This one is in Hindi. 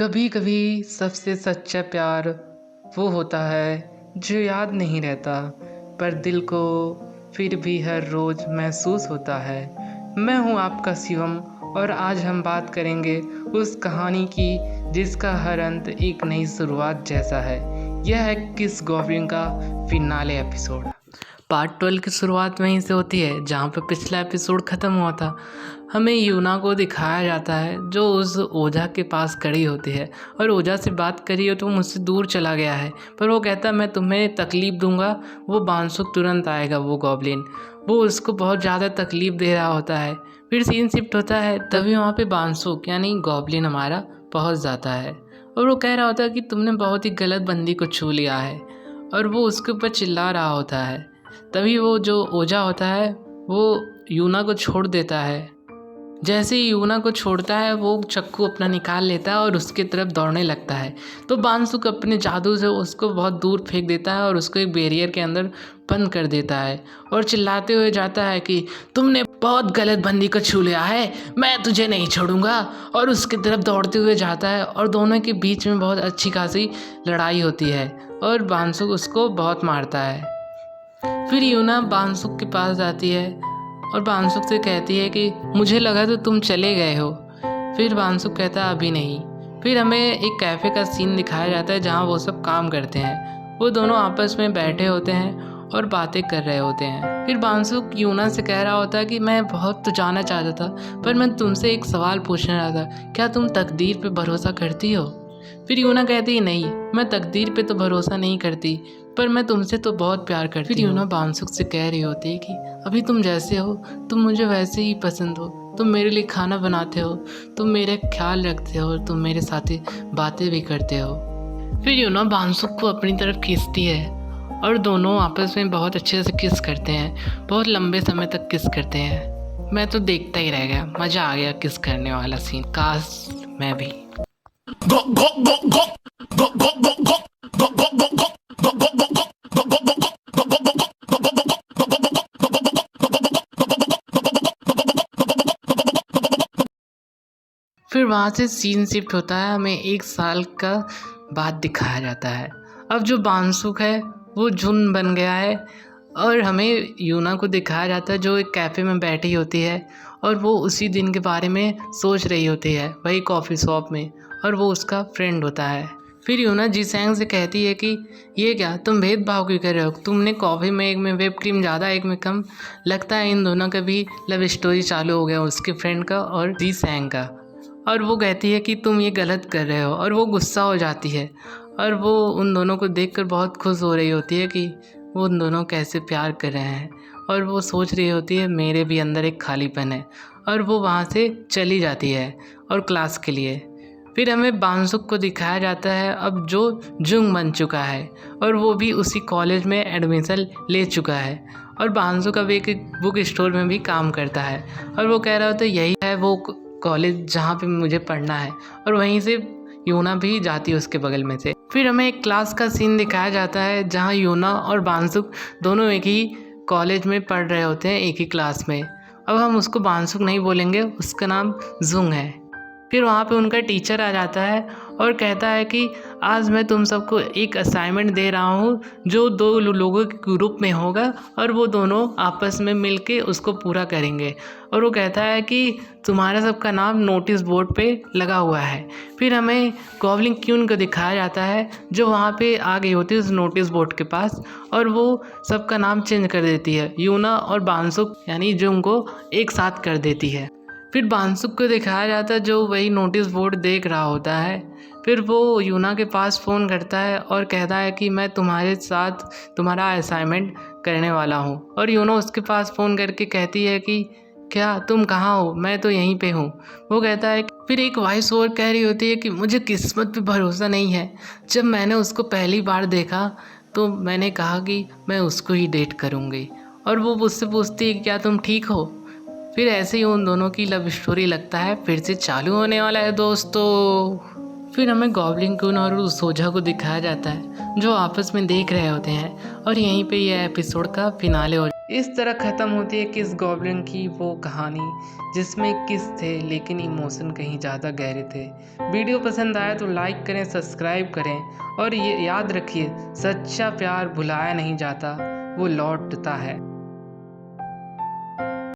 कभी कभी सबसे सच्चा प्यार वो होता है जो याद नहीं रहता, पर दिल को फिर भी हर रोज़ महसूस होता है। मैं हूँ आपका शिवम, और आज हम बात करेंगे उस कहानी की जिसका हर अंत एक नई शुरुआत जैसा है। यह है किस गॉब्लिन का फिनाले एपिसोड। पार्ट 12 की शुरुआत वहीं से होती है जहाँ पर पिछला एपिसोड ख़त्म हुआ था। हमें यूना को दिखाया जाता है जो उस ओझा के पास खड़ी होती है और ओझा से बात करी हो तो वो मुझसे दूर चला गया है, पर वो कहता है मैं तुम्हें तकलीफ़ दूंगा। वो बांसुक तुरंत आएगा, वो गॉब्लिन वो उसको बहुत ज़्यादा तकलीफ़ दे रहा होता है। फिर सीन शिफ्ट होता है, तभी वहाँ पे बांसुक यानी गॉब्लिन हमारा पहुँच जाता है और वो कह रहा होता है कि तुमने बहुत ही गलत बंदी को छू लिया है, और वो उसके ऊपर चिल्ला रहा होता है। तभी वो जो ओझा होता है वो यूना को छोड़ देता है। जैसे ही यूना को छोड़ता है वो चक्कू अपना निकाल लेता है और उसकी तरफ दौड़ने लगता है, तो बांसुक अपने जादू से उसको बहुत दूर फेंक देता है और उसको एक बैरियर के अंदर बंद कर देता है और चिल्लाते हुए जाता है कि तुमने बहुत गलत बंदी को छू लिया है, मैं तुझे नहीं छोड़ूंगा। और उसकी तरफ दौड़ते हुए जाता है और दोनों के बीच में बहुत अच्छी खासी लड़ाई होती है और बांसुक उसको बहुत मारता है। फिर यूना बांसुक के पास जाती है और बांसुक से कहती है कि मुझे लगा तो तुम चले गए हो। फिर बांसुक कहता है अभी नहीं। फिर हमें एक कैफ़े का सीन दिखाया जाता है जहाँ वो सब काम करते हैं। वो दोनों आपस में बैठे होते हैं और बातें कर रहे होते हैं। फिर बांसुक यूना से कह रहा होता है कि मैं बहुत तो जाना चाहता था, पर मैं तुमसे एक सवाल पूछने रहा था, क्या तुम तकदीर पे भरोसा करती हो? फिर यूना कहती है नहीं, मैं तकदीर पे तो भरोसा नहीं करती, पर मैं तुमसे तो बहुत प्यार करती हूँ। फिर यूना बांसुक से कह रही होती है कि अभी तुम जैसे हो तुम मुझे वैसे ही पसंद हो, तुम मेरे लिए खाना बनाते हो, तुम मेरे ख्याल रखते हो, तुम मेरे साथ बातें भी करते हो। फिर यूना बांसुक को अपनी तरफ खींचती है और दोनों आपस में बहुत अच्छे से किस करते हैं, बहुत लंबे समय तक किस करते हैं। मैं तो देखता ही रह गया, मज़ा आ गया किस करने वाला सीन, काश मैं भी। फिर वहाँ से सीन शिफ्ट होता है, हमें 1 साल का बाद दिखाया जाता है। अब जो बांसुक है वो जुन बन गया है और हमें यूना को दिखाया जाता है जो एक कैफ़े में बैठी होती है और वो उसी दिन के बारे में सोच रही होती है, वही कॉफ़ी शॉप में, और वो उसका फ्रेंड होता है। फिर यूना जीसैंग से कहती है कि ये क्या तुम भेदभाव क्यों कर रहे हो, तुमने कॉफ़ी में एक में व्हिप क्रीम ज़्यादा एक में कम। लगता है इन दोनों का भी लव स्टोरी चालू हो गया, उसके फ्रेंड का और जीसैंग का। और वो कहती है कि तुम ये गलत कर रहे हो, और वो गुस्सा हो जाती है और वो उन दोनों को देखकर बहुत खुश हो रही होती है कि वो उन दोनों कैसे प्यार कर रहे हैं, और वो सोच रही होती है मेरे भी अंदर एक खालीपन है, और वो वहाँ से चली जाती है और क्लास के लिए। फिर हमें बांसुक को दिखाया जाता है अब जो जुंग बन चुका है और वो भी उसी कॉलेज में एडमिशन ले चुका है, और बांसुक अब एक बुक स्टोर में भी काम करता है और वो कह रहा होता है यही है वो कॉलेज जहाँ पे मुझे पढ़ना है, और वहीं से यूना भी जाती है उसके बगल में से। फिर हमें एक क्लास का सीन दिखाया जाता है जहाँ यूना और बांसुक दोनों एक ही कॉलेज में पढ़ रहे होते हैं, एक ही क्लास में। अब हम उसको बांसुक नहीं बोलेंगे, उसका नाम जुंग है। फिर वहाँ पे उनका टीचर आ जाता है और कहता है कि आज मैं तुम सबको एक असाइनमेंट दे रहा हूँ जो 2 लोगों के ग्रुप में होगा, और वो दोनों आपस में मिलके उसको पूरा करेंगे। और वो कहता है कि तुम्हारा सबका नाम नोटिस बोर्ड पे लगा हुआ है। फिर हमें गॉब्लिन क्यून को दिखाया जाता है जो वहाँ पे आ गई होती है उस नोटिस बोर्ड के पास, और वो सबका नाम चेंज कर देती है, यूना और बांसुक यानी जुंग को एक साथ कर देती है। फिर बांसुक को दिखाया जाता है जो वही नोटिस बोर्ड देख रहा होता है। फिर वो यूना के पास फ़ोन करता है और कहता है कि मैं तुम्हारे साथ तुम्हारा असाइनमेंट करने वाला हूँ, और यूना उसके पास फ़ोन करके कहती है कि क्या तुम कहाँ हो, मैं तो यहीं पे हूँ। वो कहता है फिर एक वॉइस ओवर कह रही होती है कि मुझे किस्मत पे भरोसा नहीं है, जब मैंने उसको पहली बार देखा तो मैंने कहा कि मैं उसको ही डेट करूँगी। और वो उससे पूछती है कि क्या तुम ठीक हो। फिर ऐसे ही उन दोनों की लव स्टोरी लगता है फिर से चालू होने वाला है दोस्तों। फिर हमें गॉब्लिन क्वीन और उस ओझा को दिखाया जाता है जो आपस में देख रहे होते हैं, और यहीं पे यह एपिसोड का फिनाले हो। इस तरह ख़त्म होती है किस गॉब्लिन की वो कहानी, जिसमें किस थे लेकिन इमोशन कहीं ज़्यादा गहरे थे। वीडियो पसंद आया तो लाइक करें, सब्सक्राइब करें और ये याद रखिए, सच्चा प्यार भुलाया नहीं जाता, वो लौटता है।